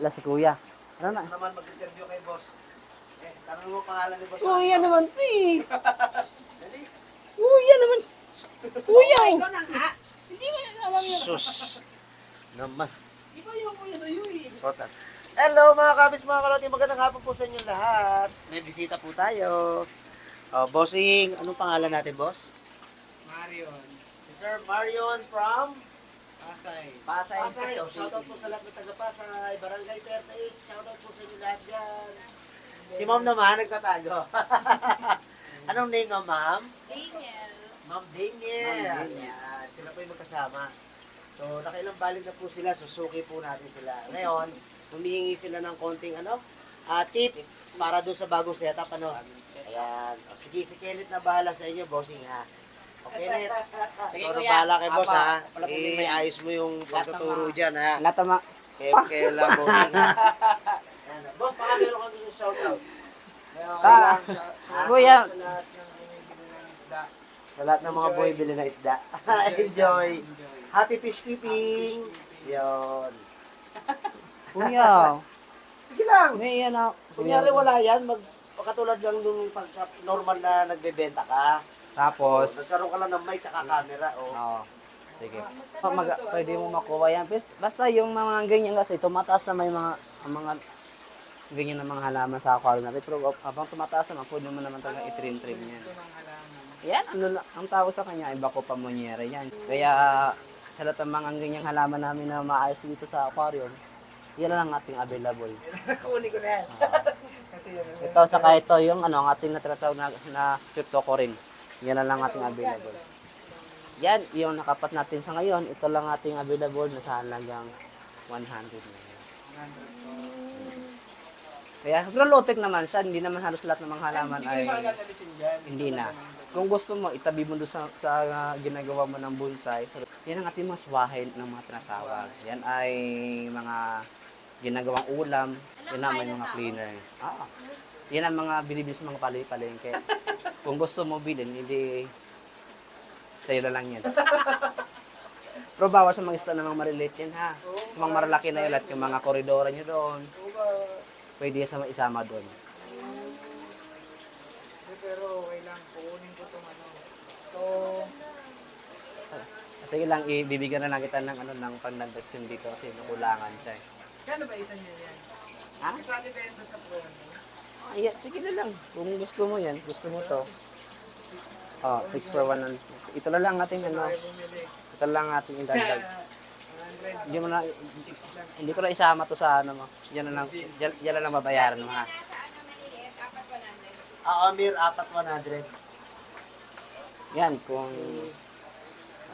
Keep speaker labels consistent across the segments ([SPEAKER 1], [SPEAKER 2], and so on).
[SPEAKER 1] Wala si kuya. Ano na?
[SPEAKER 2] Naman mag-interview kay boss. Tanong mo pangalan ni boss.
[SPEAKER 1] Kuya naman to eh. Kuya naman. Kuya!
[SPEAKER 2] Ikaw na nga.
[SPEAKER 1] Hindi ko na alam yan.
[SPEAKER 2] Sus. Naman.
[SPEAKER 1] Ikaw yung kuya sa'yo eh.
[SPEAKER 2] Kota. Hello mga kabis, mga kaloti. Magandang hapon po sa inyo lahat. May bisita po tayo. Bossing, anong pangalan natin, boss?
[SPEAKER 3] Marion.
[SPEAKER 2] Si Sir Marion from
[SPEAKER 3] Pasay.
[SPEAKER 2] Pasay. Shoutout po sa lahat ng taga-Pasay. Barangay 38. Shoutout po sa inyo lahat dyan. Si ma'am naman, nagtatago. Anong name ng ma'am?
[SPEAKER 4] Daniel.
[SPEAKER 2] Ma'am Daniel. Yan. Sila po yung magkasama. So, nakailang balik na po sila. Susuki po natin sila. Ngayon, humihingi sila ng konting tips para doon sa bagong setup. Ayan. Sige, si Kenneth na bahala sa inyo, bossing ha. Okay, Kenneth.
[SPEAKER 1] Sige,
[SPEAKER 2] Ikaw na
[SPEAKER 1] kuya.
[SPEAKER 2] bahala kay boss
[SPEAKER 1] Apa.
[SPEAKER 2] ha.
[SPEAKER 1] Pala po din ba yan?
[SPEAKER 2] Ayos mo yung pagtuturo dyan ha.
[SPEAKER 1] Natama.
[SPEAKER 2] Kaya bossing ha. Ayan. Boss, baka meron kang gusto shoutout.
[SPEAKER 1] Kuya.
[SPEAKER 2] Sa lahat ng mga boy bili na isda. Enjoy. Happy fish keeping. Yun.
[SPEAKER 1] Kuya.
[SPEAKER 2] Sige lang.
[SPEAKER 1] May yan ako.
[SPEAKER 2] Kunyari wala yan, katulad lang nung pagka normal na nagbebenta ka.
[SPEAKER 1] Tapos.
[SPEAKER 2] Nagkaroon ka lang ng mic at camera.
[SPEAKER 1] Oo. Sige. Pwede mo makuha yan. Basta yung mga ganyan kasi, tumataas na may mga ganyan na mga halaman sa aquarium natin. Pero habang tumataas naman, pwede mo naman talaga itrim-trim yan. Yan, ang tawag sa kanya, iba ko pamonyera yan. Kaya sa lahat ng mga ganyang halaman namin na maayos dito sa aquarium, yan lang ating available.
[SPEAKER 3] Kunin ko na yan.
[SPEAKER 1] Ito, saka ito, yung ang ating natratawag na cryptocorin. Yan lang ating available. Yan, yung nakapat natin sa ngayon, ito lang ating available na sa halagang 100 na yan. Kaya, pero low-tech naman siya, hindi naman halos lahat ng mga halaman ay hindi na. Kung gusto mo, itabi mo doon sa ginagawa mo ng bonsai, yan ang ating mga swahin ng mga tinatawag. Yan ay mga ginagawang ulam, yan ang may mga cleaner. Yan ang mga binibili sa mga palengke. Kung gusto mo bilhin, hindi sa'yo na lang yan. Pero bawas sa mga isda na mga maliliit yan ha. Sa mga malalaki na yun at yung mga koridora nyo doon, pwede isama doon.
[SPEAKER 3] Pero kailangan kukunin ko itong
[SPEAKER 1] Sige lang, ibibigyan na lang kita ng pandan-testing dito kasi nakulangan siya eh.
[SPEAKER 3] Kano ba isa niya yan?
[SPEAKER 1] Ha?
[SPEAKER 3] Kasali ba yan sa promo?
[SPEAKER 1] Ayan, sige na lang. Kung gusto mo yan, gusto mo to. 6 for 1. Ito na lang ating
[SPEAKER 3] Bumili.
[SPEAKER 1] ito lang ating indagdag.
[SPEAKER 3] 100.
[SPEAKER 1] Hindi mo na, hindi ko na isama to sa mo. Yan na lang babayaran mo ha.
[SPEAKER 2] Amir, 4,100.
[SPEAKER 1] Yan, kung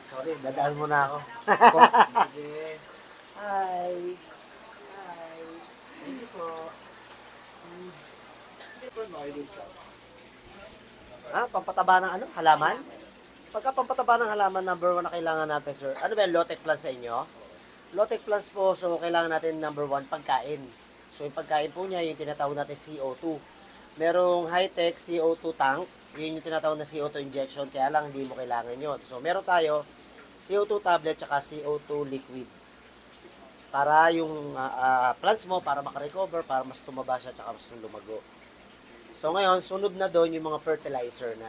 [SPEAKER 2] Sorry, dadaan mo na ako.
[SPEAKER 3] Sige.
[SPEAKER 2] Hi. Thank you po. Pampataba ng halaman? Pagka pampataba ng halaman, number 1 na kailangan natin, sir. Ano ba yung low-tech plants sa inyo? Low-tech plants po, so kailangan natin number 1, pagkain. So yung pagkain po niya, yung tinatawag natin CO2. Merong high-tech CO2 tank, yun yung tinatawag na CO2 injection, kaya lang hindi mo kailangan yun. So meron tayo CO2 tablet tsaka CO2 liquid. Para yung plants mo, para makarecover, para mas tumaba siya tsaka mas lumago. So ngayon, sunod na doon yung mga fertilizer na.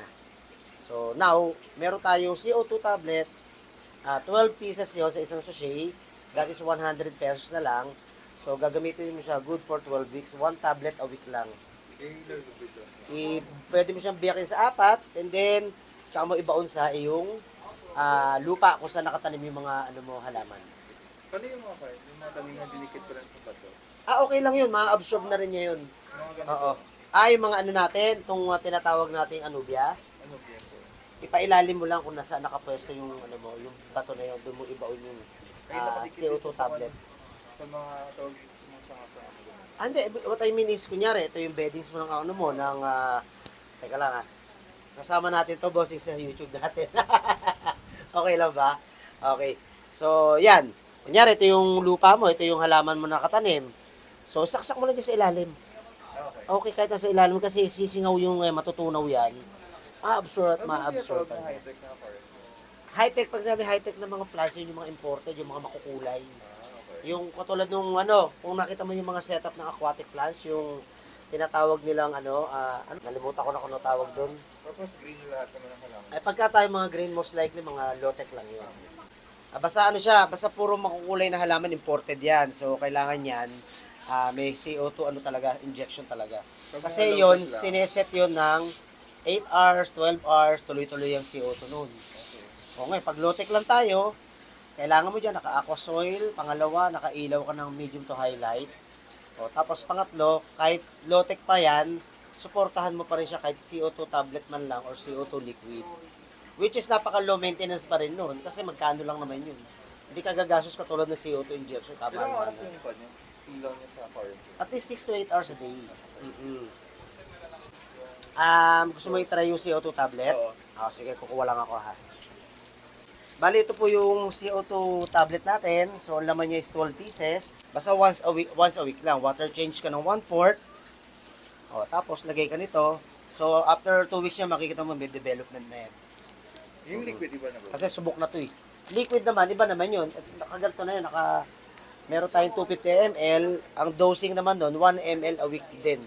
[SPEAKER 2] So now, meron tayong CO2 tablet, 12 pieces yun sa isang sachet. That is 100 pesos na lang. So gagamitin mo siya good for 12 weeks. 1 tablet a week lang. Pwede mo siyang biyakin sa 4 and then tsaka mo ibaon sa iyong lupa kung saan nakatanim yung mga halaman.
[SPEAKER 3] Paano yung mga part? Yung mga tanim na dinikit ko lang sa bato?
[SPEAKER 2] Okay lang yun. Ma-absorb na rin niya yun.
[SPEAKER 3] Mga ganito.
[SPEAKER 2] Oo. Yung mga natin, itong tinatawag nating anubias,
[SPEAKER 3] Ano ba yan po?
[SPEAKER 2] ipailalim mo lang kung nasaan nakapwesto yung yung bato na yun, doon mo ibaon yung CO2 tablet.
[SPEAKER 3] Sa mga tawag sa mga sanga-sanga.
[SPEAKER 2] Hindi, what I mean is, kunyari, ito yung beddings mo ng teka lang sasama natin to bossing sa YouTube natin. Okay lang ba? Okay. So, yan. Kunyari, ito yung lupa mo, ito yung halaman mo nakatanim. So, saksak mo lang dyan sa ilalim. Okay, kahit nasa ilalim kasi sisingaw yung matutunaw yan. Ma-absorb at ma-absorb.
[SPEAKER 3] High-tech na forest.
[SPEAKER 2] High-tech, pag sabi high-tech na mga plants, yun yung mga imported, yung mga makukulay. Yung katulad nung ano, kung nakita mo yung mga setup ng aquatic plants, yung tinatawag nilang nalimutan ko na kung ano tawag doon.
[SPEAKER 3] Tapos green lahat naman ang halaman.
[SPEAKER 2] Ay pagka tayo mga green, most likely mga low-tech lang yun. Basta ano siya, basta puro makukulay na halaman, imported yan. So kailangan yan, may CO2 ano talaga, injection talaga.
[SPEAKER 3] Pag
[SPEAKER 2] Kasi
[SPEAKER 3] mga
[SPEAKER 2] yon
[SPEAKER 3] low-tech lang.
[SPEAKER 2] sineset yon ng 8 hours, 12 hours, tuloy-tuloy yung CO2 nun. O ngayon, pag low-tech lang tayo, kailangan mo dyan, naka-aqua soil. Pangalawa, nakailaw ka ng medium to highlight. O, tapos pangatlo, kahit low-tech pa yan, suportahan mo pa rin siya kahit CO2 tablet man lang or CO2 liquid. Which is napaka-low maintenance pa rin nun kasi magkano lang naman yun. Hindi ka gagastos katulad ng CO2 injection. Tama
[SPEAKER 3] Ilang
[SPEAKER 2] naman.
[SPEAKER 3] oras yung pa niya? Ilaw niya sa aquarium.
[SPEAKER 2] At least 6 to 8 hours a day. Gusto mo i-try yung CO2 tablet?
[SPEAKER 3] Oo.
[SPEAKER 2] Sige, kukuha lang ako ha. Bali, ito po yung CO2 tablet natin. So, ang laman niya is 12 pieces. Basta once a week lang. Water change ka ng 1/4. Tapos, lagay ka nito. So, after 2 weeks niya, makikita mo may development na yan.
[SPEAKER 3] Yung liquid iba na ba?
[SPEAKER 2] Kasi subok na to eh. Liquid naman, iba naman yun. At nakaganto na yun. Meron tayong 250 ml. Ang dosing naman doon, 1 ml a week din.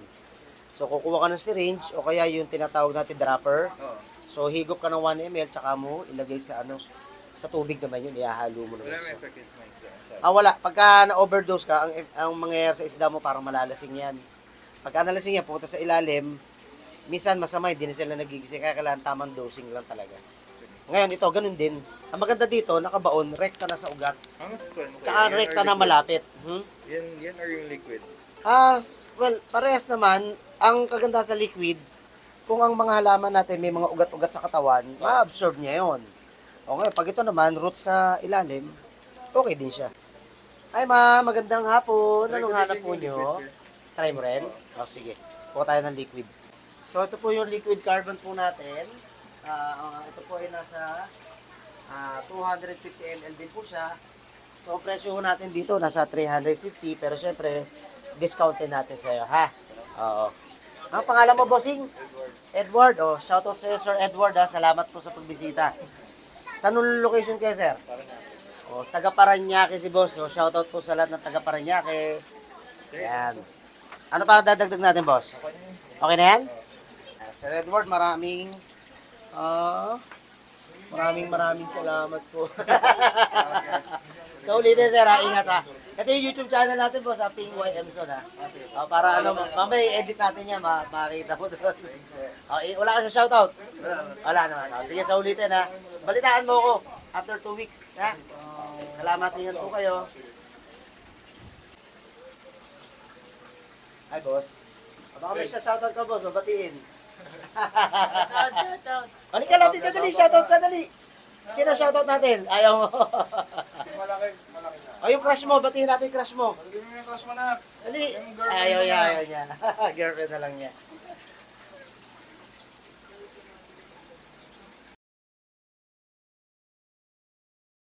[SPEAKER 2] So, kukuha ka ng syringe o kaya yung tinatawag natin dropper.
[SPEAKER 3] Oo.
[SPEAKER 2] So, higop ka ng 1 ml, tsaka mo ilagay sa sa tubig naman yun, ihahalo mo
[SPEAKER 3] Wala
[SPEAKER 2] naman.
[SPEAKER 3] may
[SPEAKER 2] So,
[SPEAKER 3] effect sa isda.
[SPEAKER 2] wala. Pagka na-overdose ka, ang mangyayari sa isda mo, parang malalasing yan. Pagka nalasing yan, pumunta sa ilalim, minsan masama, hindi na sila nagigising, kaya kailangan tamang dosing lang talaga. Ngayon, ito, ganun din. Ang maganda dito, nakabaon, rekta na sa ugat,
[SPEAKER 3] Ang mas cool mo
[SPEAKER 2] tsaka rekta na malapit.
[SPEAKER 3] Yan or yung liquid?
[SPEAKER 2] Well, parehas naman. Ang kaganda sa liquid, kung ang mga halaman natin may mga ugat-ugat sa katawan, ma-absorb niya yon. O ngayon, pag ito naman, root sa ilalim, okay din siya. Ay magandang hapon. Anong hanap po nyo? Try mo rin? Sige. Kuha tayo ng liquid. So, ito po yung liquid carbon po natin. Ito po ay nasa 250 ml din po siya. So, ang presyo ho natin dito, nasa 350. Pero syempre, discountin natin sa'yo, ha? Oo. Ang pangalan mo, bossing? Edward. Shoutout sa'yo, Sir Edward, ha? Salamat po sa pagbisita. Saan yung location kayo, sir? Taga Paranaque si boss. Shoutout po sa lahat ng taga Paranaque. Yan. Ano pa dadagdag natin, boss? Okay na yan? Sir Edward, maraming salamat po. So, ulitin, sir, ha? Ingat, ha? Ito yung YouTube channel natin, boss, sa Ping Y Emson, ha? Para mamaya edit natin yan, makikita mo doon. Wala ka sa shoutout? Wala naman. Sige, sa ulitin, ha? Balitaan mo ako after 2 weeks, ha? Salamat, ingat po kayo. Hi, boss. Baka may shoutout ka, boss, mabatiin. Halika lang, dali, shoutout ka, dali. Sino shoutout natin? Ayaw mo.
[SPEAKER 3] Malaki na.
[SPEAKER 2] Yung crush mo, batiin natin yung crush mo.
[SPEAKER 3] Pagdating mo yung crush mo na.
[SPEAKER 2] Dali. Ayaw niya. Girlfriend na lang niya.